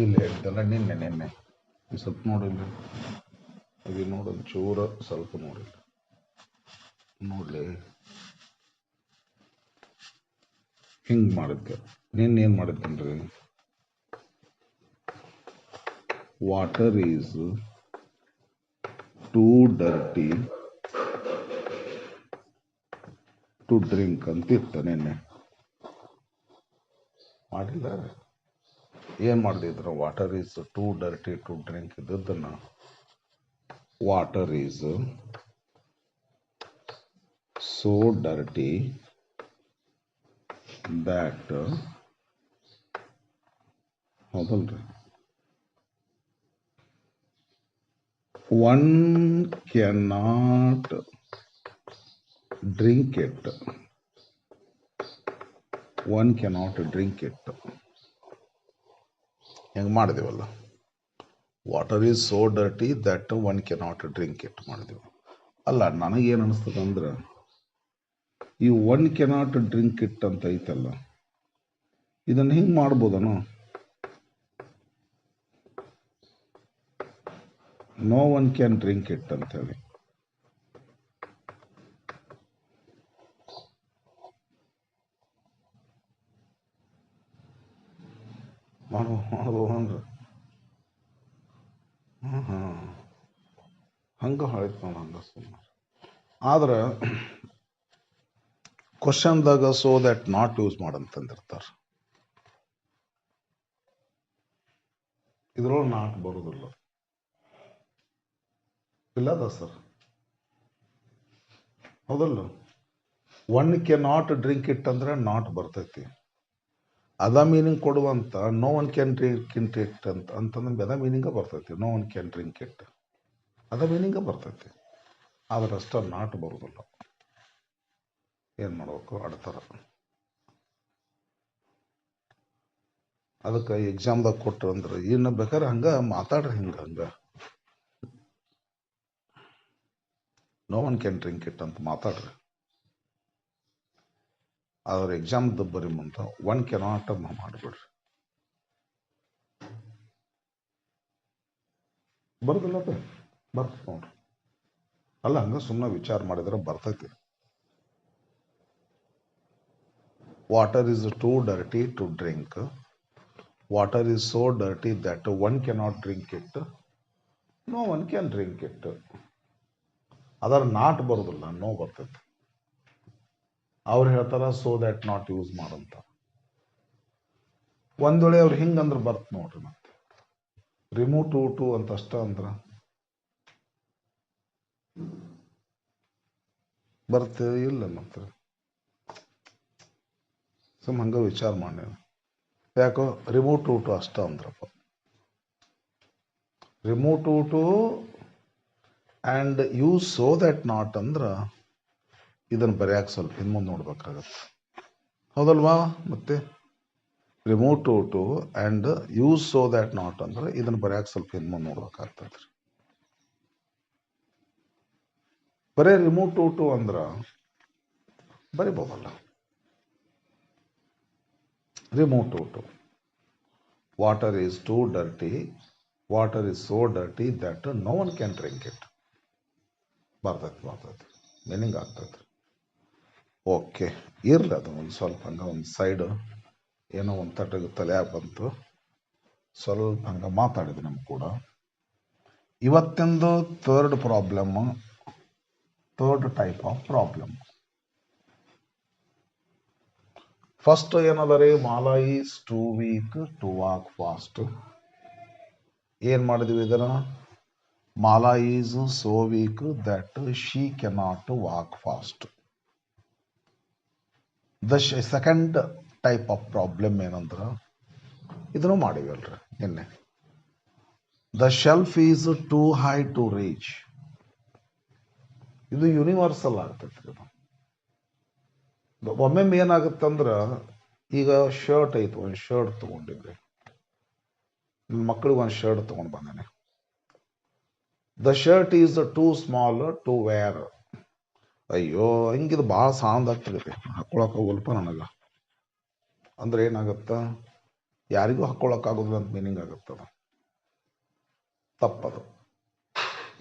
ಇಲ್ಲ ಹೇಳ್ತಲ್ಲ ನಿನ್ನೆ ಸ್ವಲ್ಪ ನೋಡಿಲ್ಲ. ಇದು ನೋಡೋದು ಚೂರ ಸ್ವಲ್ಪ ನೋಡಿಲ್ಲ. ನೋಡ್ಲಿ ಹಿಂಗೆ ಮಾಡಿದ್ದೆ. ನಿನ್ನೆ ಏನು ಮಾಡಿದ್ದೇನ್ರಿ? Water is too dirty to drink ಅಂತಿತ್ತು ನಿನ್ನೆ. ಮಾಡಿಲ್ಲ. ಏನು ಮಾಡ್ದಿದ್ರ? Water is too dirty to drink ಇದ್ದದ್ದನ್ನ water is so dirty that, ಹೌದಲ್ರಿ, one cannot drink it. One cannot drink it. ಹೆಂಗೆ ಮಾಡಿದೆವಲ್ಲ, water is so dirty that one cannot drink it ಮಾಡಿದೆವು. ಅಲ್ಲ, ನನಗೇನು ಅನಿಸ್ತದೆ ಅಂದ್ರೆ, ಈ ಒನ್ ಕೆನಾಟ್ ಡ್ರಿಂಕ್ ಇಟ್ ಅಂತ ಐತಲ್ಲ, ಇದನ್ನು ಹಿಂಗೆ ಮಾಡ್ಬೋದನೋ? No one can drink it ಅಂತೇಳಿ. ಮಾಡ್ಬೋದು ಹಂಗೆ ಆಯ್ತು ನೋಡಿ. ಹಂಗೆ ಸುಮ್ಮನೆ ಆದ್ರೆ ಕ್ವಶನ್ದಾಗ ಸೋ ದ್ಯಾಟ್ ನಾಟ್ ಯೂಸ್ ಮಾಡಂತಂದಿರ್ತಾರೆ. ಇದ್ರೊಳಗೆ ನಾಟ್ ಬರೋದಿಲ್ಲ. ಇಲ್ಲದ ಸರ್, ಹೌದಲ್ಲ? ಒನ್ ಕೆನಾಟ್ ಡ್ರಿಂಕ್ ಇಟ್ ಅಂದ್ರೆ ನಾಟ್ ಬರ್ತೈತಿ. ಅದ ಮೀನಿಂಗ್ ಕೊಡುವಂತ no one can drink it ಅಂತಂದ್ರೆ ಅದ ಮೀನಿಂಗ ಬರ್ತೈತಿ. No one can drink it ಅದ ಮೀನಿಂಗ ಬರ್ತೈತಿ. ಆದ್ರೆ ಅಷ್ಟ ನಾಟ್ ಬರುದಿಲ್ಲ. ಏನ್ ಮಾಡ್ಬೇಕು? ಆಡ್ತಾರ. ಅದಕ್ಕೆ ಎಕ್ಸಾಮ್ದಾಗ ಕೊಟ್ರು ಅಂದ್ರೆ ಇನ್ನು ಬೇಕಾದ್ರೆ ಹಂಗ ಮಾತಾಡ್ರಿ. ಹಂಗ no one can drink it ಅಂತ ಮಾತಾಡ್ರಿ. ಆದ್ರೆ ಎಕ್ಸಾಮ್ದ ಬರೀ ಮುಂದೆ ಒನ್ ಕೆನಾಟ್ ಮಾಡ್ಬಿಡ್ರಿ. ಬರುದಿಲ್ಲ ಅದು ಬರ್ತೈತಿ ನೋಡ್ರಿ. ಅಲ್ಲ, ಹಂಗ ಸುಮ್ಮನೆ ವಿಚಾರ ಮಾಡಿದ್ರೆ ಬರ್ತೈತಿ. Water is too dirty to drink. Water is so dirty that one cannot drink it. No one can drink it. ಅದರ ನಾಟ್ ಬರುದಿಲ್ಲ, ನೋ ಬರ್ತೈತಿ. ಅವ್ರು ಹೇಳ್ತಾರ ಸೋ ದ್ಯಾಟ್ ನಾಟ್ ಯೂಸ್ ಮಾಡಂತ. ಒಂದ್ ವೇಳೆ ಅವ್ರು ಹಿಂಗಂದ್ರೆ ಬರ್ತ್ ನೋಡ್ರಿ. ಮತ್ತೆ ರಿಮೂವ್ ಟು ಅಂತ ಅಷ್ಟ ಅಂದ್ರ ಬರ್ತೇವೆ ಇಲ್ಲ. ಮತ್ತೆ ಸುಮ್ ಹಂಗ ವಿಚಾರ ಮಾಡಿ. ಯಾಕೋ ರಿಮೂವ್ ಟು ಅಷ್ಟ ಅಂದ್ರಪ್ಪ. Remove too and use so that not ಅಂದ್ರ ಇದನ್ನು ಬರೆಯಾಕೆ ಸ್ವಲ್ಪ ಹಿಂದೆ ನೋಡ್ಬೇಕಾಗತ್ತೆ, ಹೌದಲ್ವಾ? ಮತ್ತೆ remove too and use so that not ಅಂದ್ರೆ ಇದನ್ನು ಬರೆಯಾಕೆ ಸ್ವಲ್ಪ ಹಿಂದೆ ನೋಡ್ಬೇಕಾಗ್ತದ್ರಿ. ಬರೇ ರಿಮೂವ್ ಟು ಅಂದ್ರ ಬರಿಬೋದಲ್ಲ. Remove too water is too dirty, water is so dirty that no one can drink it. ಬರ್ತೈತಿ, ಮೀನಿಂಗ್ ಆಗ್ತೈತಿ. ಓಕೆ, ಇರ್ಲಿ. ಅದು ಒಂದು ಸ್ವಲ್ಪ ಹಂಗೆ ಒಂದು ಸೈಡ್ ಏನೋ ಒಂದು ತಟಗೆ ತಲೆಯಾಗ ಬಂತು. ಸ್ವಲ್ಪ ಹಂಗೆ ಮಾತಾಡಿದ್ವಿ ನಮ್ಗೆ ಕೂಡ. ಇವತ್ತಿಂದು third type of problem. First ಏನದ ರೀ? Mala is too weak to walk fast. ಏನ್ ಮಾಡಿದ್ವಿ ಇದನ್ನ? Mala is so weak that she cannot walk fast. The second type of problem ಏನಂದ್ರ ಇದನ್ನು ಮಾಡಿವಲ್ರಿ ನಿನ್ನೆ. The shelf is too high to reach. ಇದು ಯೂನಿವರ್ಸಲ್ ಆಗ್ತೈತಿ. ಒಮ್ಮೊಮ್ಮೆ ಏನಾಗುತ್ತಂದ್ರ, ಈಗ ಶರ್ಟ್ ಐತಿ, ಒಂದು ಶರ್ಟ್ ತಗೊಂಡಿದ್ರಿ, ನನ್ನ ಮಕ್ಕಳಿಗೆ ಒಂದು ಶರ್ಟ್ ತಗೊಂಡು ಬಂದಾನೆ. The shirt is too small to wear. ಅಯ್ಯೋ, ಹಿಂಗಿದು ಭಾಳ ಸಾಂದ್ ಆಗ್ತದೆ, ಹಾಕೊಳಕ ಹೋಗಲ್ಪ ನನಗ ಅಂದ್ರೆ ಏನಾಗತ್ತ? ಯಾರಿಗೂ ಹಾಕ್ಕೊಳ್ಳೋಕ್ಕಾಗೋದಿಲ್ಲ ಅಂತ ಮೀನಿಂಗ್ ಆಗುತ್ತದ. ತಪ್ಪದು.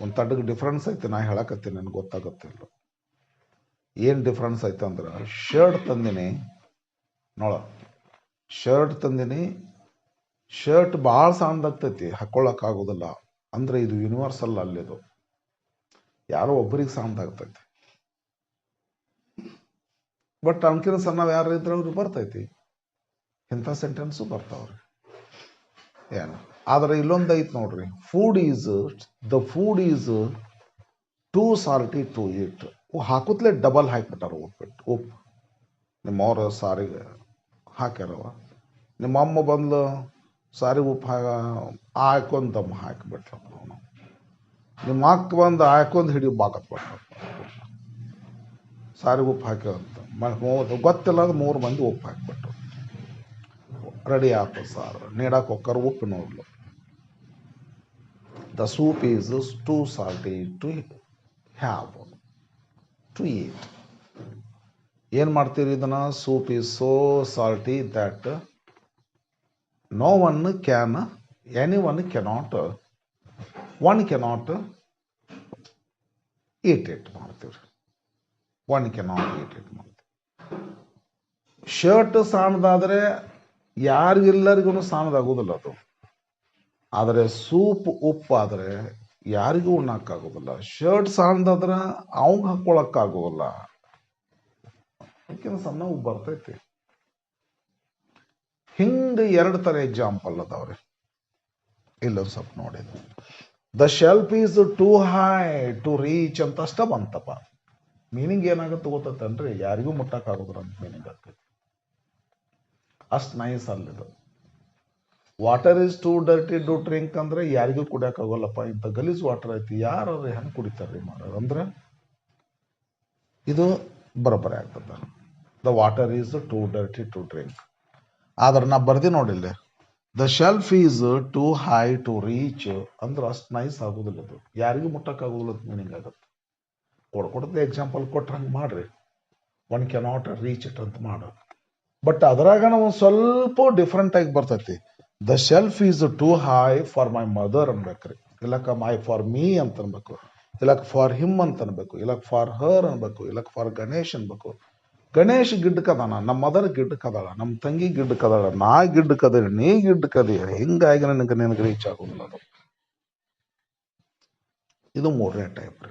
ಒಂದು ತಡ್ಡಿಗೆ ಡಿಫ್ರೆನ್ಸ್ ಐತೆ, ನಾ ಹೇಳಕತ್ತೀನಿ, ನನಗೆ ಗೊತ್ತಾಗತ್ತಿಲ್ಲ ಏನು ಡಿಫ್ರೆನ್ಸ್ ಐತೆ ಅಂದ್ರೆ, ಶರ್ಟ್ ತಂದಿನಿ ನೋಡ, ಶರ್ಟ್ ತಂದಿನಿ, ಶರ್ಟ್ ಭಾಳ ಸಣ್ಣದಾಗ್ತೈತಿ, ಹಾಕ್ಕೊಳ್ಳೋಕ್ಕಾಗೋದಿಲ್ಲ ಅಂದ್ರೆ ಇದು ಯೂನಿವರ್ಸಲ್ ಅಲ್ಲಿದು, ಯಾರೋ ಒಬ್ಬರಿಗೆ ಸಣ್ಣದಾಗ್ತೈತಿ. ಬಟ್ ಅನ್ಕಿನ ಸಣ್ಣ ಯಾರು ಇದ್ರೆ ಅವ್ರಿಗೆ ಬರ್ತೈತಿ, ಇಂಥ ಸೆಂಟೆನ್ಸು ಬರ್ತಾವ್ರಿ. ಏನು ಆದ್ರೆ ಇಲ್ಲೊಂದು ಐತೆ ನೋಡ್ರಿ, the food is too salty to eat. ಹಾಕುತ್ತಲೇ ಡಬಲ್ ಹಾಕಿಬಿಟ್ಟಾರ ಉಪ್ಪು. ನಿಮ್ಮವ್ರ ಸಾರಿಗೆ ಹಾಕ್ಯಾರವ, ನಿಮ್ಮ ಅಮ್ಮ ಬಂದು ಸಾರಿಗೆ ಉಪ್ಪು ಹಾಕೊಂಡ್ ದಮ್ಮ ಹಾಕಿಬಿಟ್ರಪ್ಪ. ಅವನು ನಿಮ್ಮ ಅಕ್ಕ ಬಂದು ಹಾಕೊಂಡ್ ಹಿಡಿ ಬಾಕತ್ಬಿಟ್ರಪ್ಪ. ಸಾರಿಗೆ ಉಪ್ಪು ಹಾಕ್ಯವಂತ ಗೊತ್ತಿಲ್ಲ, ಅದು 3 ಮಂದಿ ಉಪ್ಪು ಹಾಕಿಬಿಟ್ರು. ರೆಡಿ ಆಯ್ತು ಸಾರು, ನೀಡಕ್ಕೆ ಹೋಗ್ತಾರೆ, ಉಪ್ಪು ನೋಡ್ಲು. The soup is too salty to have to eat. ಏನು ಮಾಡ್ತೀರಿ ಇದನ್ನ? Soup is so salty that any one cannot eat it ಮಾಡ್ತೀವ್ರಿ. ಒನ್ ಕೆನಾಟ್ ಈಟ್ ಇಟ್ ಮಾಡ್ತೀವಿ. ಶರ್ಟ್ ಸಣ್ಣದಾದ್ರೆ ಯಾರಿಗೆಲ್ಲರಿಗೂ ಸಣ್ಣದಾಗೋದಿಲ್ಲ ಅದು, ಆದರೆ ಸೂಪ್ ಉಪ್ಪಾದರೆ ಯಾರಿಗೂ ಉಣ್ಣಕ್ಕಾಗೋದಿಲ್ಲ. ಶರ್ಟ್ ಸಣ್ಣದಾದ್ರೆ ಅವಂಗೆ ಹಾಕ್ಕೊಳಕ್ಕಾಗೋದಿಲ್ಲ, ಅದಕ್ಕಿಂತ ಸಣ್ಣ ಉಪ್ಪು ಬರ್ತೈತಿ. ಹಿಂಗೆ 2 ಥರ ಎಕ್ಸಾಂಪಲ್ ಅದಾವ್ರಿ. ಇಲ್ಲೊಂದು ಸ್ವಲ್ಪ ನೋಡಿದ್ರು, the shelf is too high to reach ಅಂತ ಅಷ್ಟ ಬಂತಪ್ಪ. ಮೀನಿಂಗ್ ಏನಾಗುತ್ತೆ ಗೊತ್ತಂದ್ರೆ, ಯಾರಿಗೂ ಮುಟ್ಟಕ್ಕಾಗೋದ್ರ ಅಂತ ಮೀನಿಂಗ್ ಆಗ್ತೈತಿ. ಅಷ್ಟು ನೈಸ್ ಅಲ್ಲಿದು. Water is too dirty to drink ಅಂದ್ರೆ ಯಾರಿಗೂ ಕುಡಿಯೋಕ್ಕಾಗೋಲ್ಲಪ್ಪ, ಇಂಥ ಗಲೀಜ್ ವಾಟರ್ ಐತಿ, ಯಾರು ಹೆಂಗೆ ಕುಡಿತಾರ್ರಿ ಮಾಡೋರು ಅಂದ್ರೆ ಇದು ಬರೋಬ್ಬರಿ ಆಗ್ತದ. The water is too dirty to drink. ಆದ್ರೆ ನಾ ಬರ್ದಿ ನೋಡಿಲ್ಲ, the shelf is too high to reach ಅಂದ್ರೆ ಅಷ್ಟು ನೈಸ್ ಆಗೋದಿಲ್ಲ, ಅದು ಯಾರಿಗೂ ಮುಟ್ಟಕ್ಕಾಗೋದಿಲ್ಲ ಅಂತ ಮೀನಿಂಗ್ ಆಗುತ್ತೆ. ಕೊಡ್ಕೊಡದೆ ಎಕ್ಸಾಂಪಲ್ ಕೊಟ್ರೆ ಹಂಗೆ ಮಾಡ್ರಿ, ಒನ್ ಕೆನಾಟ್ ರೀಚ್ ಇಟ್ ಅಂತ ಮಾಡು. ಬಟ್ ಅದ್ರಾಗ ನಾವು ಸ್ವಲ್ಪ ಡಿಫ್ರೆಂಟ್ ಆಗಿ ಬರ್ತೈತಿ. The shelf is too high for my mother ಅನ್ಬೇಕ್ರಿ, ಇಲ್ಲಕ್ಕ ಮೈ ಫಾರ್ ಮೀ ಅಂತ ಅನ್ಬೇಕು, ಇಲ್ಲಕ್ ಫಾರ್ ಹಿಮ್ ಅಂತ ಅನ್ಬೇಕು, ಇಲ್ಲಕ್ ಫಾರ್ ಹರ್ ಅನ್ಬೇಕು, ಇಲ್ಲಕ್ ಫಾರ್ ಗಣೇಶ್ ಅನ್ಬೇಕು. ಗಣೇಶ್ ಗಿಡ್ಡಕ್ಕದಾನ, ನಮ್ಮ ಮದರ್ ಗಿಡ್ಡಕ್ಕದಾಳ, ನಮ್ಮ ತಂಗಿ ಗಿಡ್ಡಕ್ಕದಾಳ, ನಾ ಗಿಡ್ಡಕ್ಕದ, ನೀ ಗಿಡ್ಡಕ್ಕದಿ, ಹಿಂಗಾಗಿ ನಿನಗೆ ರೀಚ್ ಆಗೋದಿಲ್ಲ ಅದು. ಇದು 3ನೇ ಟೈಪ್ ರೀ.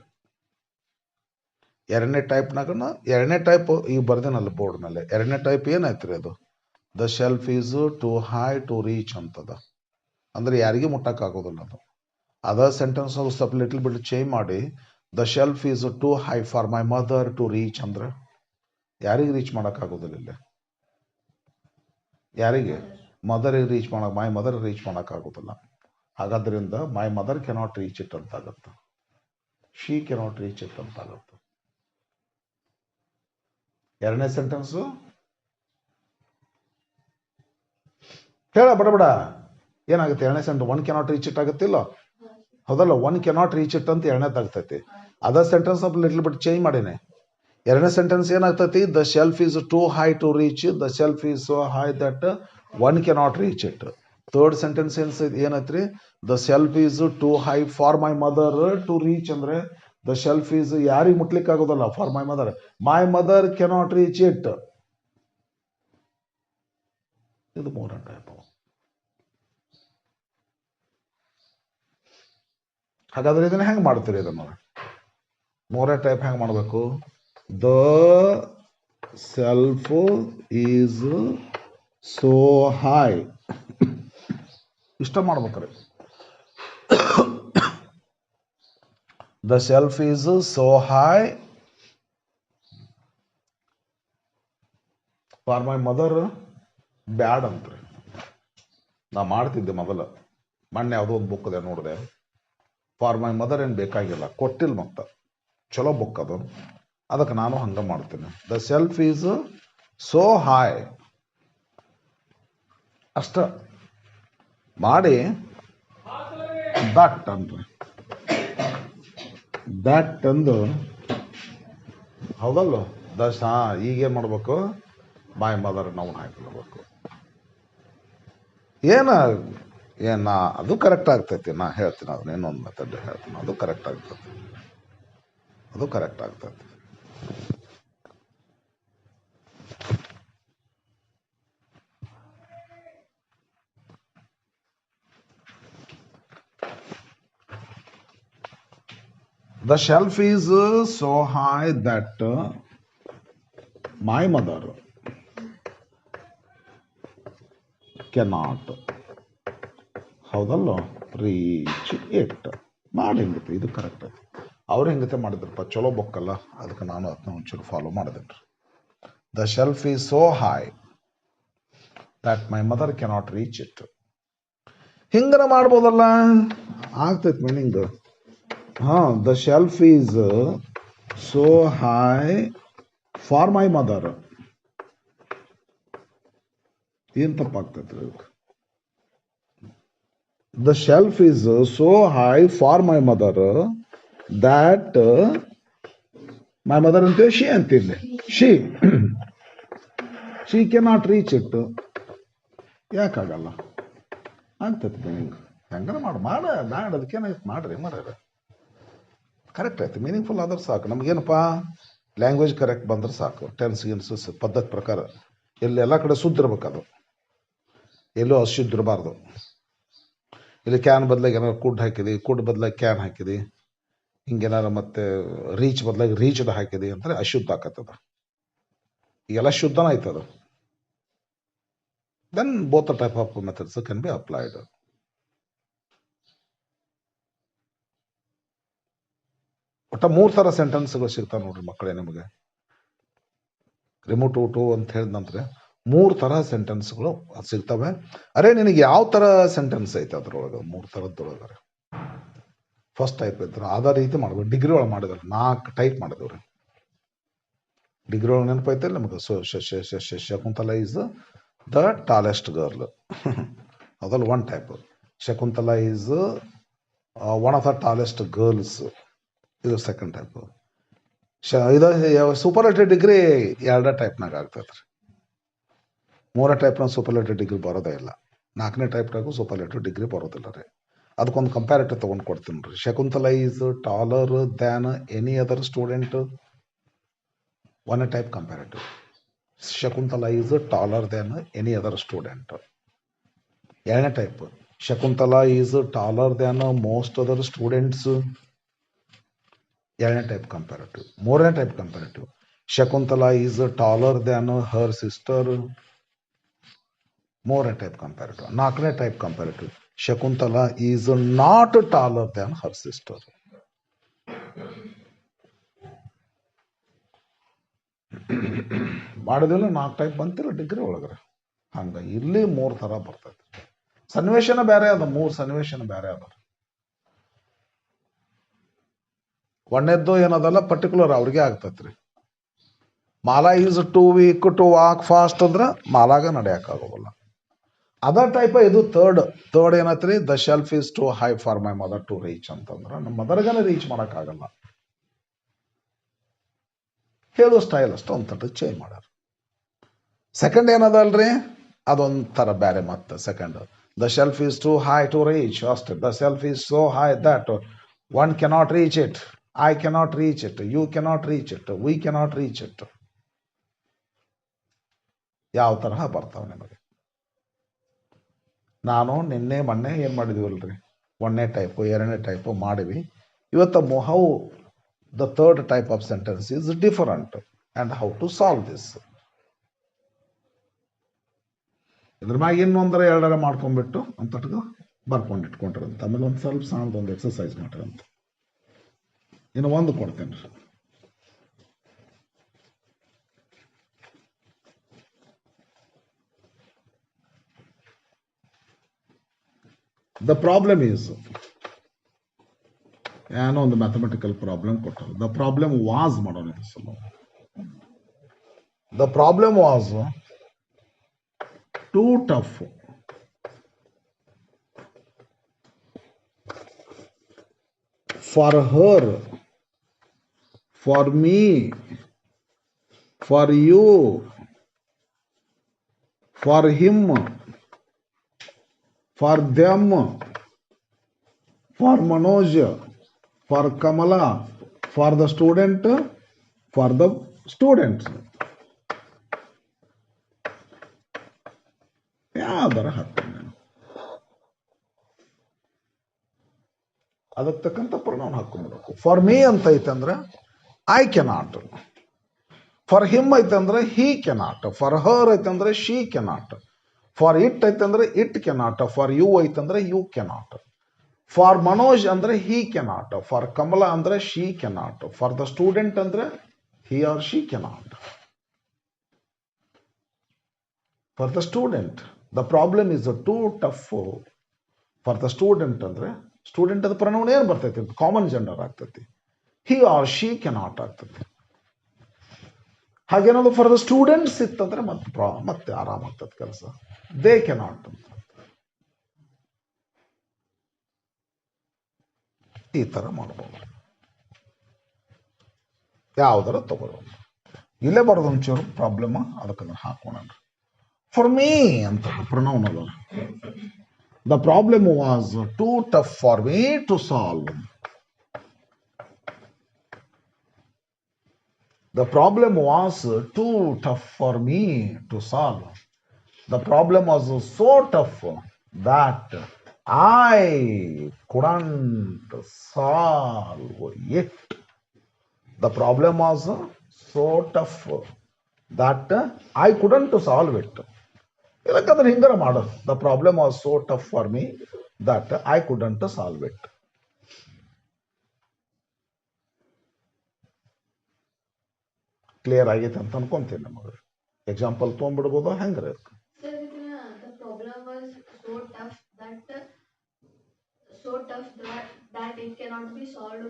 2ನೇ ಟೈಪ್ನಾಗನ 2ನೇ ಟೈಪ್ ಈಗ ಬರ್ದೇನಲ್ಲ ಬೋರ್ಡ್ ಮೇಲೆ, 2ನೇ ಟೈಪ್ ಏನಾಯ್ತ್ರಿ ಅದು? The shelf is too high to reach ಅಂತದ, ಅಂದ್ರೆ ಯಾರಿಗೆ ಮುಟ್ಟಕ್ಕಾಗೋದಿಲ್ಲ ಅದು. ಅದ ಸೆಂಟೆನ್ಸ್ ಸ್ವಲ್ಪ ಲಿಟಲ್ ಬಿಟ್ ಚೇಂಜ್ ಮಾಡಿ, the shelf is too high for my mother to reach ಅಂದ್ರೆ ಯಾರಿಗೆ ರೀಚ್ ಮಾಡೋಕ್ಕಾಗೋದಿಲ್ಲ ಇಲ್ಲಿ? ಯಾರಿಗೆ? ಮದರಿಗೆ ರೀಚ್ ಮಾಡಕ್, ಮೈ ಮದರ್ ರೀಚ್ ಮಾಡೋಕ್ಕಾಗೋದಿಲ್ಲ. ಹಾಗಾದ್ರಿಂದ my mother cannot reach it ಅಂತ ಆಗುತ್ತೆ, ಶಿ ಕೆನಾಟ್ ರೀಚ್ ಇಟ್ ಅಂತ ಆಗುತ್ತೆ. 2ನೇ ಸೆಂಟೆನ್ಸು ಹೇಳ ಬಡಬಡ ಏನಾಗುತ್ತೆ? 2ನೇ sentence one cannot reach it ಆಗುತ್ತಿಲ್ಲ, ಹೌದಲ್ಲ? ಒನ್ ಕೆನಾಟ್ ರೀಚ್ ಇಟ್ ಅಂತ 2ನೇದಾಗ್ತೈತಿ. ಅದ ಸೆಂಟೆನ್ಸ್ ಸ್ವಲ್ಪ ಲಿಟ್ಲ್ ಬಿಟ್ ಚೇಂಜ್ ಮಾಡೀನಿ. 2ನೇ ಸೆಂಟೆನ್ಸ್ ಏನಾಗ್ತೈತಿ? The shelf is too high to reach, the shelf is so high that one cannot reach it. 3rd sentence ಏನೈತ್ರಿ? The shelf is too high for my mother to reach ಅಂದ್ರೆ the shelf is ಯಾರಿಗೆ ಮುಟ್ಲಿಕ್ಕೆ ಆಗೋದಲ್ಲ, for my mother cannot reach it. ಇದು 3ನೇ type. ಹಾಗಾದ್ರೆ ಇದನ್ನ ಹೆಂಗ್ ಮಾಡ್ತೀರಿ? ಇದನ್ನ 3ನೇ ಟೈಪ್ ಹೆಂಗ್ ಮಾಡ್ಬೇಕು? The shelf is so high, ಇಷ್ಟ ಮಾಡ್ಬೇಕ್ರಿ. The shelf is so high for my mother ಬ್ಯಾಡ್ ಅಂತ್ರಿ. ನಾ ಮಾಡ್ತಿದ್ದೆ ಮೊದಲ, ಮೊನ್ನೆ ಯಾವುದೋ ಒಂದು ಬುಕ್ ಇದೆ ನೋಡಿದೆ, ಫಾರ್ ಮೈ ಮದರ್ ಏನು ಬೇಕಾಗಿಲ್ಲ, ಕೊಟ್ಟಿಲ್ಲ, ಮತ್ತ ಚಲೋ ಬುಕ್ ಅದು, ಅದಕ್ಕೆ ನಾನು ಹಂಗ ಮಾಡ್ತೀನಿ. The shelf is so high ಅಷ್ಟ ಮಾಡಿ ದಟ್ ಅನ್ರಿ, ದಟ್ ಅಂದು ಹೌದಲ್ಲ? ಈಗೇನು ಮಾಡ್ಬೇಕು? ಮೈ ಮದರ್ ನಾವು ಹಾಕಿರ್ಬೇಕು. ಏನ ಏನ ಅದು ಕರೆಕ್ಟ್ ಆಗ್ತೈತಿ. ನಾ ಹೇಳ್ತೀನಿ, ಅದನ್ನ ಇನ್ನೊಂದು ಮೆಥಡ್ ಹೇಳ್ತೀನಿ, ಅದು ಕರೆಕ್ಟ್ ಆಗ್ತೈತಿ, ಅದು ಕರೆಕ್ಟ್ ಆಗ್ತೈತಿ. The shelf is so high that my mother cannot, ಹೌದಲ್ಲ, ರೀಚ್ ಇಟ್. ಮಾಡಿ ಹೆಂಗತಿ, ಇದು ಕರೆಕ್ಟ್ ಐತಿ. ಅವ್ರು ಹೆಂಗತೆ ಮಾಡಿದ್ರಪ್ಪ, ಚಲೋ ಬೊಕ್ಕಲ್ಲ, ಅದಕ್ಕೆ ನಾನು ಅದನ್ನ ಒಂಚೂರು ಫಾಲೋ ಮಾಡಿದೇನ್ರಿ. The shelf is so high that my mother cannot reach it. ಹಿಂಗನ ಮಾಡ್ಬೋದಲ್ಲ, ಆಗ್ತೈತಿ ಮೀನಿಂಗ್. ಹಾ, the shelf is so high for my mother. ಏನ್ ತಪ್ಪಾಗ್ತೈತ್ರಿ? The shelf is so high for my mother that my mother ante she antille she cannot reach it. ಯಾಕಾಗಲ್ಲ? ಆಗ್ತೈತಿ meaning. ಹೆಂಗಾರ ಮಾಡ ಅದಕ್ಕೇನಾಯ್ತು, ಮಾಡ್ರಿ ಮರ್ಯಾರ. ಕರೆಕ್ಟ್ ಆಯ್ತು, ಮೀನಿಂಗ್ಫುಲ್ ಆದ್ರೆ ಸಾಕು. ನಮಗೇನಪ್ಪ, ಲ್ಯಾಂಗ್ವೇಜ್ ಕರೆಕ್ಟ್ ಬಂದ್ರೆ ಸಾಕು. ಟೆನ್ಸ್ ಗಿನ್ಸ್ ಪದ್ಧತಿ ಪ್ರಕಾರ ಎಲ್ಲ ಕಡೆ ಶುದ್ಧ ಇರ್ಬೇಕದು, ಎಲ್ಲೋ ಅಶುದ್ಧ ಇರಬಾರ್ದು. ಇಲ್ಲಿ ಕ್ಯಾನ್ ಬದಲಾಗಿ ಏನಾರು ಕುಡ್ ಹಾಕಿದಿ, ಕುಡ್ ಬದಲಾಗಿ ಕ್ಯಾನ್ ಹಾಕಿದಿ, ಹಿಂಗೇನಾರ ಮತ್ತೆ ರೀಚ್ ಬದಲಾಗಿ ರೀಚ್ಡ್ ಹಾಕಿದಿ ಅಂದ್ರೆ ಅಶುದ್ಧ ಆಕತ್ತದ. ಈಗೆಲ್ಲ ಶುದ್ಧನ ಆಯ್ತದ. Then both type of methods can be applied. ಒಟ್ಟ 3 ಥರ ಸೆಂಟೆನ್ಸ್ಗಳು ಸಿಗ್ತಾವೆ ನೋಡ್ರಿ ಮಕ್ಕಳೇ ನಿಮಗೆ. ರಿಮೋಟ್ ಟು ಅಂತ ಹೇಳಿದ ನಂತರ 3 ಥರ ಸೆಂಟೆನ್ಸ್ಗಳು ಸಿಗ್ತವೆ. ಅರೆ, ನಿನಗೆ ಯಾವ ಥರ ಸೆಂಟೆನ್ಸ್ ಐತೆ ಅದ್ರೊಳಗೆ? 3 ಥರದ್ದೊಳಗಾರೆ ಫಸ್ಟ್ ಟೈಪ್ ಇದ್ರೆ ಅದೇ ರೀತಿ ಮಾಡ್ಬೇಕು. ಡಿಗ್ರಿ ಒಳಗೆ ಮಾಡಿದ್ರೆ 4 ಟೈಪ್ ಮಾಡಿದವ್ರಿ. ಡಿಗ್ರಿ ಒಳಗೆ ನೆನಪೈತೆ ನಮಗೆ. Shakuntala is the tallest girl, ಅದ್ರಲ್ಲಿ 1 type. Shakuntala is one of the tallest girls, ಇದು ಸೆಕೆಂಡ್ ಟೈಪ್. ಇದು ಸೂಪರ್ಲೇಟಿವ್ ಡಿಗ್ರಿ 2 ಟೈಪ್ನಾಗ ಆಗ್ತೈತೆ ರೀ. 3ನೇ ಟೈಪ್ನಾಗ ಸೂಪರ್ಲೇಟಿವ್ ಡಿಗ್ರಿ ಬರೋದೇ ಇಲ್ಲ. 4ನೇ ಟೈಪ್ನಾಗೂ ಸೂಪರ್ಲೇಟಿವ್ ಡಿಗ್ರಿ ಬರೋದಿಲ್ಲ ರೀ. ಅದಕ್ಕೊಂದು ಕಂಪ್ಯಾರಿಟಿವ್ ತೊಗೊಂಡು ಕೊಡ್ತೀನಿ ರೀ. Shakuntala is taller than any other student, 1ನೇ type comparative. Shakuntala is taller than any other student. 2ನೇ type, Shakuntala is taller than most other students, 2ನೇ ಟೈಪ್ ಕಂಪ್ಯಾರಿಟಿವ್. 3ನೇ type comparative, Shakuntala is taller than her sister, 3ನೇ type comparative. 4ನೇ type comparative, Shakuntala is not taller than her sister. ಮಾಡಿದಿಲ್ಲ 4 type ಬಂತಿಲ್ಲ degree ಒಳಗರೆ. ಹಂಗ ಇಲ್ಲಿ 3 ಥರ ಬರ್ತೈತಿ. ಸನ್ನಿವೇಶನ ಬೇರೆ ಅದ, 3 ಸನ್ನಿವೇಶನ ಬೇರೆ ಅದ. ಒಂದೇದ್ದು ಏನದಲ್ಲ ಪರ್ಟಿಕ್ಯುಲರ್ ಅವ್ರಿಗೆ ಆಗ್ತೈತ್ರಿ. Mala is too weak to walk fast ಅಂದ್ರೆ ಮಾಲಾಗ ನಡೆಯಕ್ಕಾಗೋಲ್ಲ. ಅದರ್ ಟೈಪ್ ಇದು ಥರ್ಡ್ ಏನತ್ರಿ, the shelf is too high for my mother to reach ಅಂತಂದ್ರೆ ನಮ್ಮ ಮದರ್ಗನ ರೀಚ್ ಮಾಡೋಕ್ಕಾಗಲ್ಲ. ಹೇಳೋ ಸ್ಟೈಲ್ ಅಷ್ಟು ಒಂಥರ ಚೇಂಜ್ ಮಾಡ್ಯಾರ. ಸೆಕೆಂಡ್ ಏನದಲ್ರಿ, ಅದೊಂಥರ ಬೇರೆ. ಮತ್ತೆ second, the shelf is too high to reach ಅಷ್ಟೇ. The shelf is so high that one cannot reach it, I cannot reach it, you cannot reach it, we cannot reach it. ಯಾವ ತರಹ ಬರ್ತಾವೆ ನಿಮಗೆ? ನಾನು ನಿನ್ನೆ ಮೊನ್ನೆ ಏನು ಮಾಡಿದೀವಲ್ರಿ, 1ನೇ ಟೈಪು 2ನೇ ಟೈಪು ಮಾಡಿವಿ. ಇವತ್ತು how the third type of sentence is different and how to solve this. ಇದ್ರ ಮ್ಯಾಗ ಇನ್ನೊಂದರ 2 ಮಾಡ್ಕೊಂಡ್ಬಿಟ್ಟು ಅಂತಟ್ಗ ಬರ್ಕೊಂಡು ಇಟ್ಕೊಂಡ್ರಂತ. ಆಮೇಲೆ ಒಂದು ಸ್ವಲ್ಪ ಸಣ್ಣದೊಂದು ಎಕ್ಸರ್ಸೈಸ್ ಮಾಡ್ರಂತ. ಇನ್ನು ಒಂದು ಕೊಡ್ತೇನೆ ರೀ. ದ ಪ್ರಾಬ್ಲಮ್ ಈಸ್, ಏನೋ ಒಂದು ಮ್ಯಾಥಮೆಟಿಕಲ್ ಪ್ರಾಬ್ಲಮ್ ಕೊಟ್ಟರು. ದ ಪ್ರಾಬ್ಲಮ್ ವಾಸ್ ಮಾಡೋಣ ಇದು ಸಲ. The problem was too tough for her, for me, for you, for him, for them, for Manoj, for Kamala, for the student, for the students. ಯಾವ್ದಾರ ಹಾಕ್ತೀನಿ ನಾನು, ಅದಕ್ಕೆ ತಕ್ಕಂತ ಪ್ರನೌನ್ ಹಾಕೊಂಡ್ಬಿಡ್ಬೇಕು. ಫಾರ್ ಮೀ ಅಂತ ಐತಂದ್ರೆ ಐ ಕೆನಾಟ್, ಫಾರ್ ಹಿಮ್ ಐತಂದ್ರೆ he cannot, for her ಐತಂದ್ರೆ she cannot, for it ಐತಂದ್ರೆ ಇಟ್ ಕೆನಾಟ್, ಫಾರ್ ಯು ಐತಂದ್ರೆ ಯು ಕೆನಾಟ್, ಫಾರ್ ಮನೋಜ್ ಅಂದ್ರೆ ಹಿ ಕೆನಾಟ್, ಫಾರ್ ಕಮಲಾ ಅಂದ್ರೆ she cannot, for the student ಅಂದ್ರೆ he or she cannot. For the student the problem is too tough. For the student ಅಂದ್ರೆ student ಅದ pronoun ಏನ್ ಬರ್ತೈತಿ, common gender ಆಗ್ತೈತಿ, ಹಿ or she cannot ಆಗ್ತೈತಿ. ಹಾಗೇನಾದ್ರು for the students ಇತ್ತಂದ್ರೆ ಮತ್ತೆ ಆರಾಮ ಆಗ್ತದೆ ಕೆಲಸ, ದೇ ಕೆನಾಟ್ ಅಂತ ಈ ತರ ಮಾಡಬಹುದು. ಯಾವ್ದಾರ ತಗೋಬಹುದು. ಇಲ್ಲೇ ಬರೋದು ಒಂಚೂರು ಪ್ರಾಬ್ಲಮ್, ಅದಕ್ಕೆ ಹಾಕೋಣ. ಫಾರ್ ಮೀ ಅಂತ ಪ್ರನೌನ್ ಅದ. The problem was too tough for me to solve. The problem was too tough for me to solve. The problem was so tough that I couldn't solve it. The problem was so tough that I couldn't solve it. ಇದಕ್ಕಂದ್ರೆ ಹಿಂಗಾರ ಮಾಡು. The problem was so tough for me that I couldn't solve it. Clear ಆಗೈತೆ ಅಂತ ಅನ್ಕೊಂತೀನಿ. ನಮಗೆ example ತೊಗೊಂಡ್ಬಿಡ್ಬೋದು. ಹೆಂಗ್ರೆ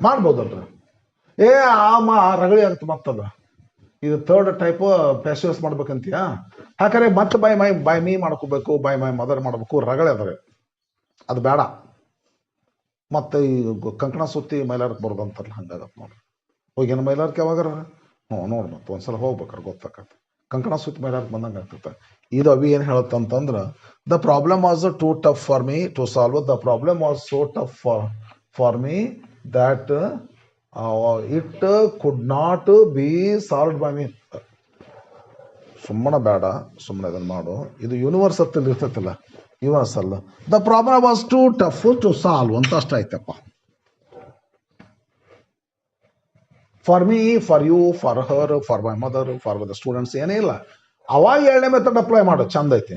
ಮಾಡ್ಬೋದಲ್ರಿ. ರಗಳಿ ಆಗ್ತ ಮತ್ತದ. ಇದು third type ಪ್ಯಾಸಿವ್ಸ್ ಮಾಡ್ಬೇಕಂತೀಯ. ಯಾಕಂದ್ರೆ ಮತ್ತೆ by me ಮಾಡ್ಕೋಬೇಕು, ಬೈ ಮೈ ಮದರ್ ಮಾಡ್ಬೇಕು, ರಗಳೆ ಅದ್ರೆ ಅದು ಬೇಡ. ಮತ್ತೆ ಈ ಕಂಕಣ ಸುತ್ತಿ ಮೈಲಾರಕ್ಕೆ ಬರೋದು ಅಂತಾರಲ್ಲ, ಹಂಗಾಗತ್ತೆ ನೋಡ್ರಿ. ಹೋಗೇನು ಮೈಲಾರಕ್ಕೆ ಯಾವಾಗಾರ ನೋಡ್ ಮತ್ತೆ ಒಂದ್ಸಲ ಹೋಗ್ಬೇಕಾರೆ ಗೊತ್ತಾಗತ್ತೆ. ಕಂಕಣ ಸುತ್ತಿ ಮೈಲಾರಕ್ಕೆ ಬಂದಂಗೆ ಆಗ್ತೈತೆ. ಇದು ಅವಿ ಏನು ಹೇಳುತ್ತಂತಂದ್ರೆ, the problem was too tough for me to solve. The problem was so tough for me that it could not be solved by me. ಸುಮ್ಮನೆ ಬೇಡ, ಸುಮ್ಮನೆ ಇದನ್ನು ಮಾಡು. ಇದು ಯೂನಿವರ್ಸಲ್ ಇರ್ತೈತಲ್ಲ, universal. The problem was too tough to solve ಅಂತ ಅಷ್ಟ ಆಯ್ತಪ್ಪ. For me, for you, for her, for my mother, for the students ಏನೇ ಇಲ್ಲ. ಅವಾಗ ಎರಡನೇ ಮೆಥಡ್ ಅಪ್ಲೈ ಮಾಡು, ಚಂದ ಐತಿ.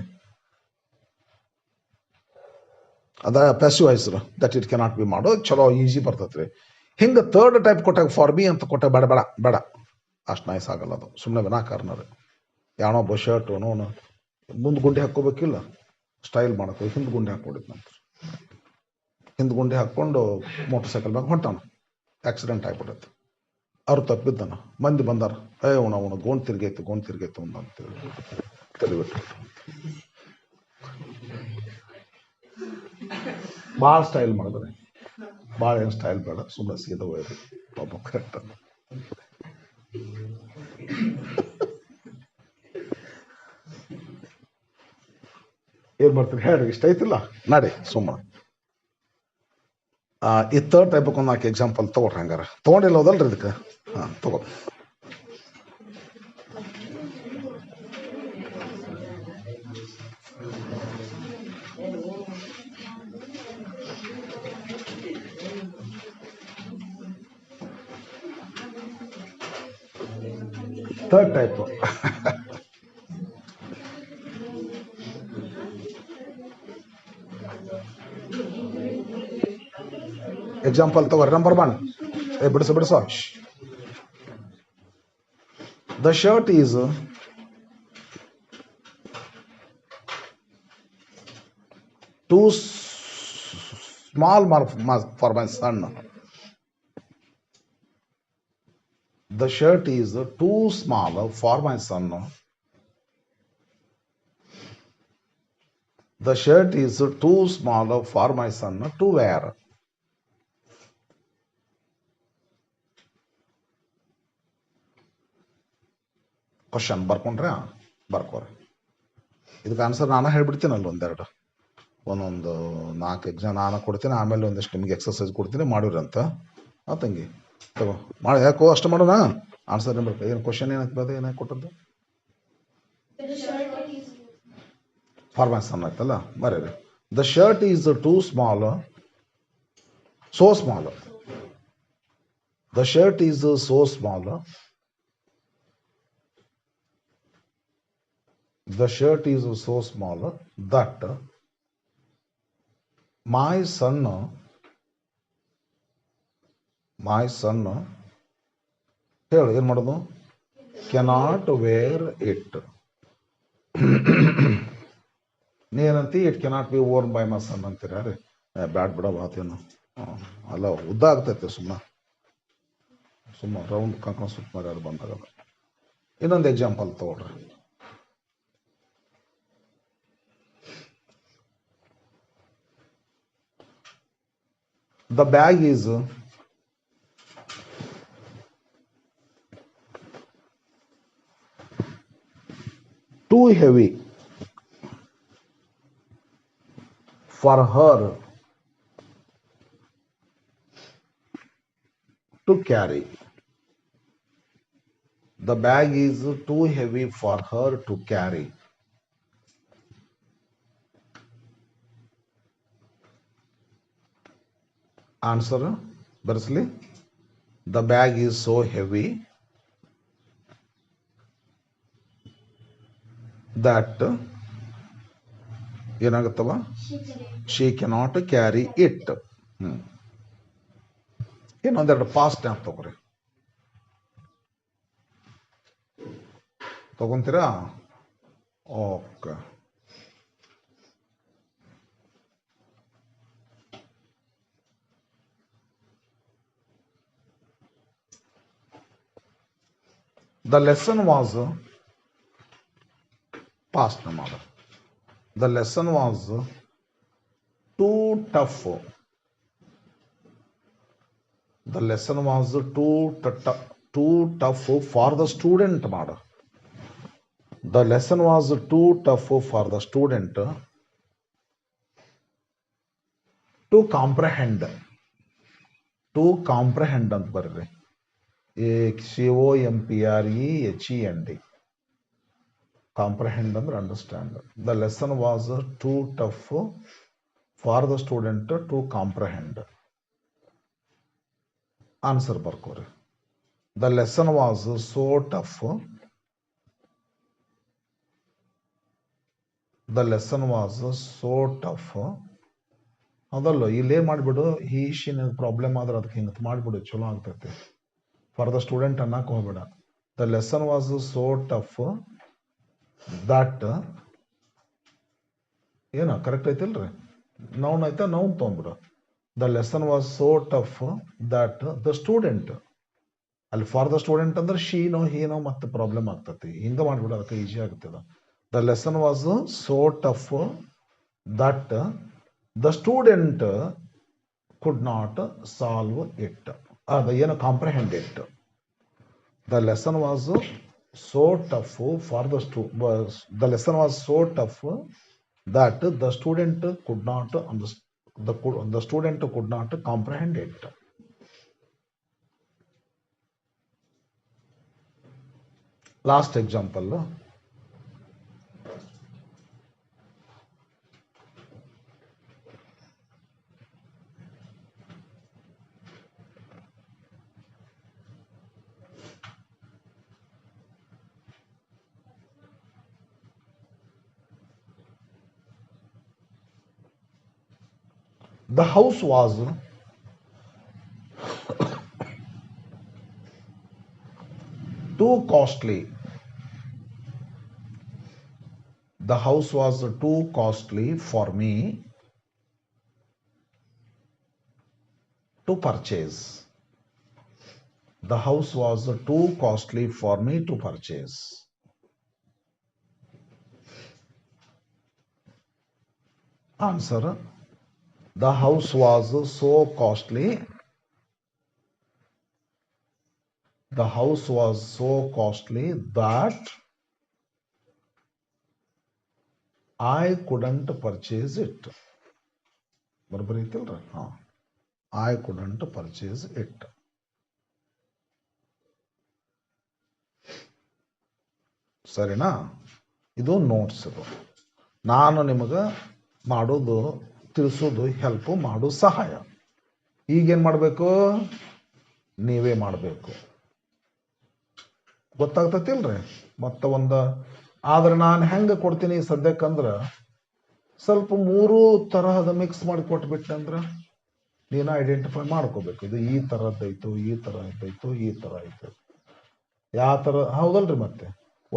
ಅದ ಪ್ಯಾಸಿವೈಸರ್ ದಟ್ ಇಟ್ ಕೆನಾಟ್ ಬಿ ಮಾಡು, ಚಲೋ ಈಸಿ ಬರ್ತೈತ್ರಿ. ಹಿಂಗೆ ಥರ್ಡ್ ಟೈಪ್ ಕೊಟ್ಟಾಗ ಫಾರ್ ಮೀ ಅಂತ ಕೊಟ್ಟಾಗ ಬೇಡ ಬೇಡ ಬೇಡ, ಅಷ್ಟು ನೈಸ್ ಆಗಲ್ಲ ಅದು. ಸುಮ್ಮನೆ ವಿನಾಕಾರನರಿ ಯಾವನೋ ಒಬ್ಬ ಶರ್ಟ್ ನೋನು ಮುಂದೆ ಗುಂಡಿ ಹಾಕ್ಕೋಬೇಕಿಲ್ಲ, ಸ್ಟೈಲ್ ಮಾಡಕ್ಕೆ ಹಿಂದೆ ಗುಂಡಿ ಹಾಕ್ಕೊಂಡಿದ್ ನಂತರ ಹಿಂದೆ ಗುಂಡಿ ಹಾಕ್ಕೊಂಡು ಮೋಟರ್ ಸೈಕಲ್ ಮ್ಯಾಗ ಹೊಂಟಾನ, ಆಕ್ಸಿಡೆಂಟ್ ಆಗ್ಬಿಟ್ಟೈತೆ. ಅವ್ರು ತಪ್ಪಿದ್ದಾನ, ಮಂದಿ ಬಂದಾರ, ಅವನು ಗೋಣ್ ತಿರ್ಗೈತು ಅಂತೇಳಿ ತಿಳಿಬಿಟ್ಟು ಭಾಳ ಸ್ಟೈಲ್ ಮಾಡಿದ್ರೆ. ಭಾಳ ಏನು ಸ್ಟೈಲ್ ಬೇಡ, ಸುಮ್ಮನೆ ಸೀದಾ ಹೋಯ್ರಿ ಪಾಪ. ಕರೆಕ್ಟ್ ಏನ್ ಮಾಡ್ತೀರಿ ಹೇಳ್ರಿ, ಇಷ್ಟ ಐತಿಲ್ಲ ನಡಿ ಸುಮ್ಮನೆ. ಈ ಥರ್ಡ್ ಟೈಪ್ ಒಂದು ನಾಲ್ಕು ಎಕ್ಸಾಂಪಲ್ ತಗೊಳ್ರಿ. ಹಂಗಾರ ತೊಗೊಂಡಿಲ್ಲ ಹೋದಲ್ರಿ ಇದಕ್ಕೆ? ತಗೋ. ಥರ್ಡ್ ಟೈಪ್ ಎಕ್ಸಾಂಪಲ್ ತಗೋರಿ. ನಂಬರ್ 1, ಬಿಡಿಸೋ. The shirt is too small for my son. The shirt is too small for my son. The shirt is too small for my son to wear. Question ಬರ್ಕೊಂಡ್ರೆ ಬರ್ಕೋರಿ. ಇದಕ್ಕೆ answer ನಾನು ಹೇಳ್ಬಿಡ್ತೀನಲ್ಲ ಒಂದೆರಡು. ಒಂದೊಂದು 4 exam ನಾನು ಕೊಡ್ತೀನಿ, ಆಮೇಲೆ ಒಂದಿಷ್ಟು ನಿಮಗೆ ಎಕ್ಸರ್ಸೈಸ್ ಕೊಡ್ತೀನಿ, ಮಾಡಿವ್ರಿ ಅಂತ. ತಂಗಿ ತಗೋ ಮಾಡಿ, ಯಾಕೋ ಅಷ್ಟು ಮಾಡೋಣ. ಆನ್ಸರ್ ನಂಬರ್ ಏನು ಕ್ವಶನ್ ಏನಾಗ್ತದೆ, ಏನಾಗಿ ಕೊಟ್ಟದ್ದು ಫಾರ್ಮ್ಯಾಕ್ಸ್ ಅನ್ನ ಆಯ್ತಲ್ಲ, ಬರೀರಿ. The shirt is too small, so small. The shirt is so small. The shirt is so small that my son ಹೇಳು ಏನು ಮಾಡೋದು, ಕೆನಾಟ್ ವೇರ್ ಇಟ್. ನೀನಂತಿ it cannot be worn by my son ಅಂತೀರ ರೀ. ಬ್ಯಾಡ್ ಬಿಡ ಮಾತೇನು, ಅಲ್ಲ ಉದ್ದ ಆಗ್ತೈತೆ ಸುಮ್ಮ ರೌಂಡ್ ಕಂಕಣ ಸುತ್ತ ಮಾಡಿ ಅದು ಬಂದಾಗಲ್ಲ. ಇನ್ನೊಂದು ಎಕ್ಸಾಂಪಲ್ ತಗೊಳ್ರಿ. The bag is too heavy for her to carry. The bag is too heavy for her to carry. Answer, ಬರೆಸಲಿ. The bag is so heavy that ಏನಾಗುತ್ತವ, she cannot carry it. ಇನ್ನೊಂದೆರಡು past type ತಗೋರಿ, ತಗೊಂತೀರಾ? Okay. The lesson was past ಮಾಡು. The lesson was too tough. The lesson was too tough for the student ಮಾಡು. The lesson was too tough for the student to comprehend. To comprehend ಅಂತ ಬರ್ರಿ. COMPREHEND. Comprehend ಅಂದ್ರೆ understand. The lesson was too tough for the student to comprehend. Answer ಬರ್ಕೋರಿ. The lesson was so tough. The lesson was so tough. ಅದಲ್ಲ, ಇಲ್ಲೇ ಮಾಡಿಬಿಡು, ಹೀಶಿನ problem ಆದ್ರೆ ಅದಕ್ಕೆ ಹಿಂಗೆ ಮಾಡಿಬಿಡು, ಚಲೋ ಆಗ್ತೈತೆ. ಫಾರ್ ದ ಸ್ಟೂಡೆಂಟ್ ಅನ್ನಕ್ಕೆ ಹೋಗ್ಬೇಡ. The lesson was so tough that, ಏನ ಕರೆಕ್ಟ್ ಐತಿಲ್ರಿ? ನೌನ್ ಆಯ್ತಾ, ನೌನ್ ತೊಗೊಂಡ್ಬಿಡು. The lesson was so tough that the student. ಅಲ್ಲಿ ಫಾರ್ ದ ಸ್ಟೂಡೆಂಟ್ ಅಂದ್ರೆ ಶೀನೋ ಹೀನೋ ಮತ್ತೆ ಪ್ರಾಬ್ಲಮ್ ಆಗ್ತತಿ, ಹಿಂಗ ಮಾಡ್ಬಿಡು, ಅದಕ್ಕೆ ಈಸಿ ಆಗ್ತದ. The lesson was so tough that the student could not solve it. ಅದು ಏನು, comprehend it. The lesson was so tough for the lesson was so tough that the student could not the student could not comprehend it. Last example. The house was too costly. The house was too costly for me to purchase. The house was too costly for me to purchase. Answer, the house was so costly. The house was so costly that I couldn't purchase it. ಬರೋಬ್ಬರಿ ಐತಿಲ್ರಿ? ಹಾಂ, I couldn't purchase it. ಸರಿನಾ? ಇದು notes. ಇದು ನಾನು ನಿಮಗೆ ಮಾಡೋದು, ತಿಳಿಸೋದು, help ಮಾಡೋ ಸಹಾಯ. ಈಗೇನು ಮಾಡಬೇಕು? ನೀವೇ ಮಾಡಬೇಕು. ಗೊತ್ತಾಗ್ತತಿಲ್ರಿ? ಮತ್ತೆ ಆದ್ರೆ ನಾನು ಹೆಂಗೆ ಕೊಡ್ತೀನಿ ಸದ್ಯಕ್ಕಂದ್ರೆ ಸ್ವಲ್ಪ 3 ತರಹದ ಮಿಕ್ಸ್ ಮಾಡಿ ಕೊಟ್ಬಿಟ್ಟೆ ಅಂದ್ರೆ ನೀನು ಐಡೆಂಟಿಫೈ ಮಾಡ್ಕೋಬೇಕು. ಇದು ಈ ಥರದ್ದೈತು, ಈ ಥರ ಇದ್ದೈತು, ಈ ಥರ ಐತೆ, ಯಾವ ಥರ. ಹೌದಲ್ರಿ? ಮತ್ತೆ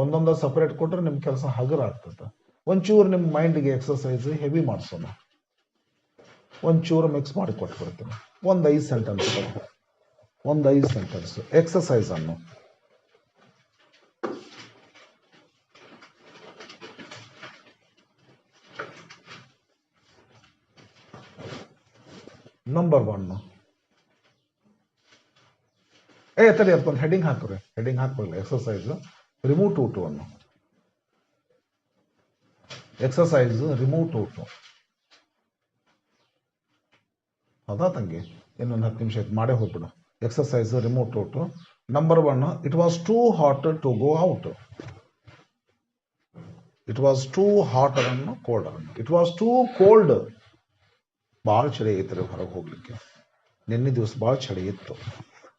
ಒಂದೊಂದು ಸಪ್ರೇಟ್ ಕೊಟ್ರೆ ನಿಮ್ಮ ಕೆಲಸ ಹಗುರ ಆಗ್ತದೆ. ಒಂಚೂರು ನಿಮ್ಮ ಮೈಂಡ್ಗೆ ಎಕ್ಸಸೈಸ್ ಹೆವಿ ಮಾಡಿಸೋಣ. ಒಂಚೂರು ಮಿಕ್ಸ್ ಮಾಡಿ ಕೊಟ್ಬಿಡ್ತೀನಿ. 5 ಸೆಂಟೆನ್ಸ್, 5 ಸೆಂಟೆನ್ಸ್ ಎಕ್ಸಸೈಸ್ ಅನ್ನು. ನಂಬರ್ 1. ತಡಿ, ಅದಕ್ಕೊಂದು ಹೆಡಿಂಗ್ ಹಾಕ್ರಿ. ಹೆಡಿಂಗ್ ಹಾಕ್ಬಲ್ಲ. ಎಕ್ಸಸೈಸ್ ರಿಮೂವ್ ಟು ಅನ್ನು. Exercise remove two. ಹೌದಾ ತಂಗಿ? ಇನ್ನೊಂದು 10 ನಿಮಿಷ ಆಯ್ತು, ಮಾಡೇ ಹೋಗ್ಬಿಡು. Exercise remove two. Number 1, it was too hot to go out. It was too hot ಅನ್ನು ಕೋಲ್ಡ್ ಅನ್ನು. It was too cold. ಭಾಳ ಚಳಿ ಐತ್ರಿ ಹೊರಗೆ ಹೋಗ್ಲಿಕ್ಕೆ. ನಿನ್ನೆ ದಿವಸ ಭಾಳ ಚಳಿ ಇತ್ತು.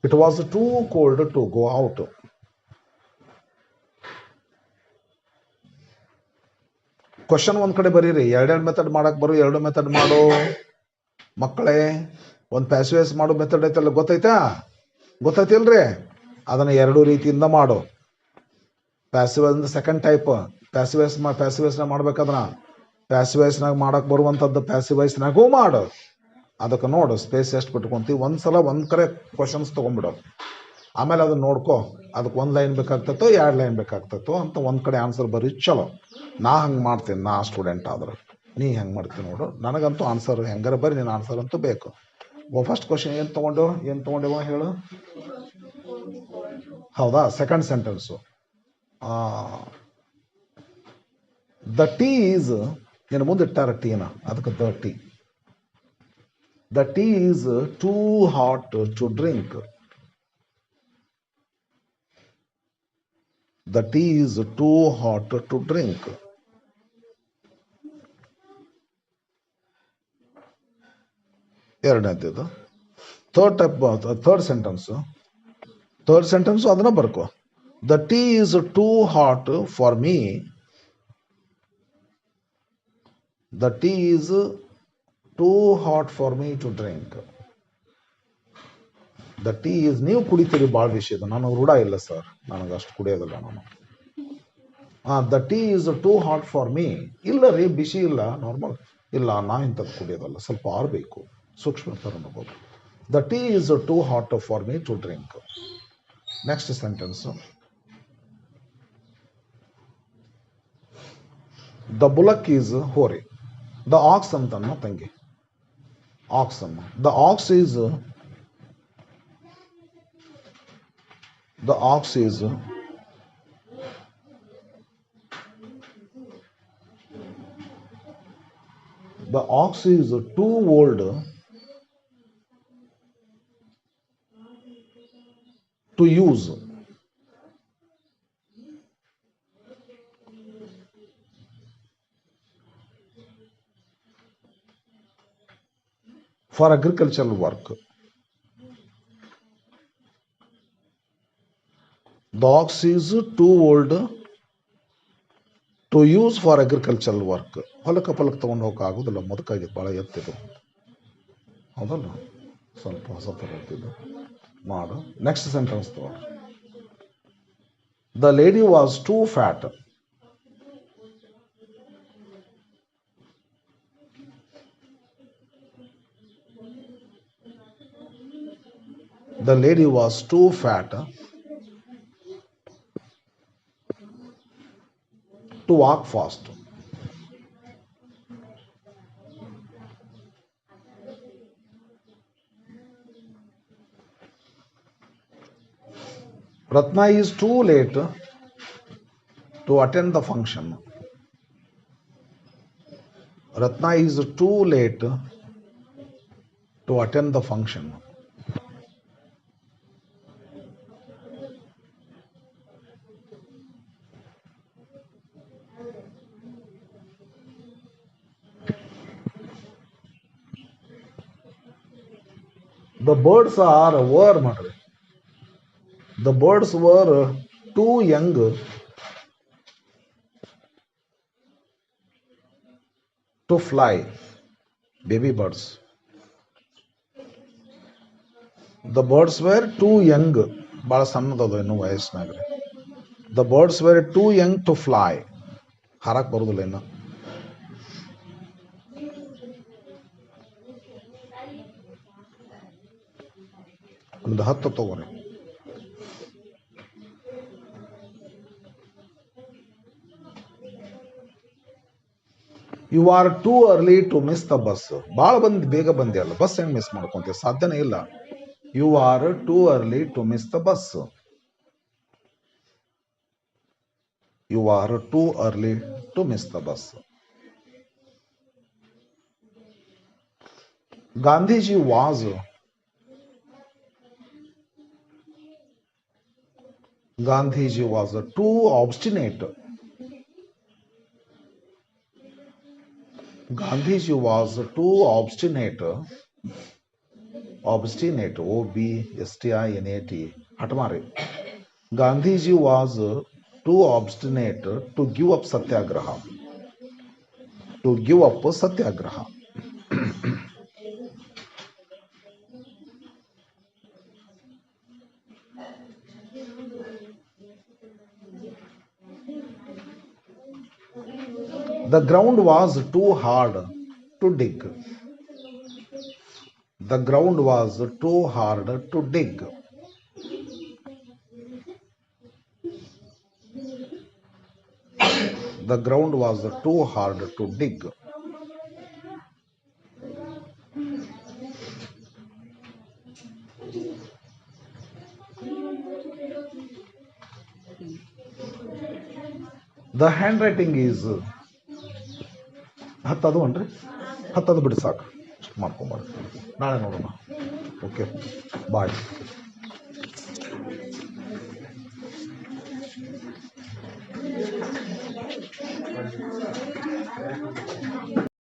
It was too cold to go out. Question ಒಂದ್ ಕಡೆ ಬರೀರಿ. 2 ಮೆಥಡ್ ಮಾಡಕ್ ಬರೋ, 2 ಮೆಥಡ್ ಮಾಡೋ ಮಕ್ಕಳೇ. ಒಂದು ಪ್ಯಾಸಿವೈಸ್ ಮಾಡೋ ಮೆಥಡ್ ಐತಲ್ಲ, ಗೊತ್ತೈತಿಲ್ರಿ? ಅದನ್ನ 2 ರೀತಿಯಿಂದ ಮಾಡು. Passivise second type. ಪ್ಯಾಸಿವೈಸ್ನ ಮಾಡ್ಬೇಕಾದ್ರ ಪ್ಯಾಸಿವೈಸ್ನಾಗ ಮಾಡಕ್ ಬರುವಂಥದ್ದು ಪ್ಯಾಸಿವೈಸ್ನಾಗೂ ಮಾಡು. ಅದಕ್ಕೆ ನೋಡು ಸ್ಪೇಸ್ ಎಷ್ಟು ಬಿಟ್ಕೊಂತೀವಿ. ಒಂದ್ಸಲ ಒಂದ್ ಕಡೆ ಕ್ವಶನ್ಸ್ ತೊಗೊಂಡ್ಬಿಡು. ಆಮೇಲೆ ಅದನ್ನ ನೋಡ್ಕೊ. ಅದಕ್ಕೆ 1 ಲೈನ್ ಬೇಕಾಗ್ತತೋ 2 ಲೈನ್ ಬೇಕಾಗ್ತತೋ ಅಂತ ಒಂದ್ ಕಡೆ ಆನ್ಸರ್ ಬರೀ. ಚಲೋ, ನಾ ಹಂಗೆ ಮಾಡ್ತೀನಿ. ನಾ ಸ್ಟೂಡೆಂಟ್ ಆದ್ರೆ ನೀ ಹೆಂಗೆ ಮಾಡ್ತೀನಿ ನೋಡು. ನನಗಂತೂ ಆನ್ಸರ್ ಹೆಂಗಾರ ಬರೀ, ನೀನು ಆನ್ಸರ್ ಅಂತೂ ಬೇಕು. ಫಸ್ಟ್ ಕ್ವಶನ್ ಏನು ತೊಗೊಂಡೇವ ಹೇಳು? ಹೌದಾ? Second sentence, the tea is, ನಿನ್ನ ಮುಂದೆ ಇಟ್ಟಾರ ಟೀನ, ಅದಕ್ಕೆ the tea. The tea is too hot to drink. The tea is too hot to drink. ಎರಡನೇದು. ಥರ್ಡ್ ಸೆಂಟೆನ್ಸ್ ಅದನ್ನ ಬರ್ಕೋ. The tea is too hot for me. The tea is too hot for me to drink. The tea is, ನೀವು ಕುಡಿತೀರಿ ಭಾಳ ವಿಷಯದ, ನನಗೆ ರೂಢ ಇಲ್ಲ sir, ನನಗೆ ಅಷ್ಟು ಕುಡಿಯೋದಿಲ್ಲ ನಾನು. The tea is too hot for me. ಇಲ್ಲ ರೀ, ಬಿಸಿ ಇಲ್ಲ, ನಾರ್ಮಲ್ ಇಲ್ಲ, ನಾ ಇಂಥದ್ದು ಕುಡಿಯೋದಲ್ಲ, ಸ್ವಲ್ಪ ಆರಬೇಕು, ಸೂಕ್ಷ್ಮ ತರಬಹುದು. The tea is too hot for me to drink. Next sentence, the bullock is ಹೋರಿ. ದ ಆಕ್ಸ್ ಅಂತನ್ನ ತಂಗಿ, ಆಕ್ಸ್ ಅನ್ನು. The ox is, the ox is too old to use. For agricultural work. The ox is too old to use for agricultural work. ಹೊಲಕ್ಕೆ ತಗೊಂಡು ಹೋಗಕ್ಕೆ ಆಗೋದಿಲ್ಲ, ಮುದುಕಾಗಿದ್ದು, ಭಾಳ ಎತ್ತಿದ್ದು. ಹೌದಲ್ಲ? ಸ್ವಲ್ಪ ಹೊಸ ಥರ ಎತ್ತಿದ್ದು ಮಾಡು. ನೆಕ್ಸ್ಟ್ ಸೆಂಟೆನ್ಸ್ ತಗೊಂಡು, the lady was two fat. The lady was too fat to walk fast. Ratna is too late to attend the function. Ratna is too late to attend the function. The birds were ಮಾಡ್ರಿ. The birds were too young to fly. Baby birds. The birds were too young. ಭಾಳ ಸಣ್ಣದದು ಇನ್ನು ವಯಸ್ಸಿನಾಗ್ರಿ. The birds were too young to fly. ಹಾರಕ್ ಬರುದಿಲ್ಲ ಇನ್ನು. ಒಂದು 10 ತಗೋರಿ. You are too early to miss the bus. ಭಾಳ ಬೇಗ ಬಂದಿ ಅಲ್ಲ, ಬಸ್ ಹೆಂಗ್ ಮಿಸ್ ಮಾಡ್ಕೊಂತೀವಿ? ಸಾಧ್ಯನೇ ಇಲ್ಲ. You are too early to miss the bus. You are too early to miss the bus. Gandhiji was too obstinate. Gandhiji was too obstinate, OBSTINAT, Hatmari. Gandhiji was too obstinate to give up Satyagraha. The ground was too hard to dig. The ground was too hard to dig. The ground was too hard to dig. The handwriting is 10 ಅನ್ರಿ, 10 ಬಿಡಿ ಸಾಕು, ಮಾಡ್ಕೊಂಬಾರ್ದು. ನಾಳೆ ನೋಡೋಣ. Okay, ಬಾಯ್.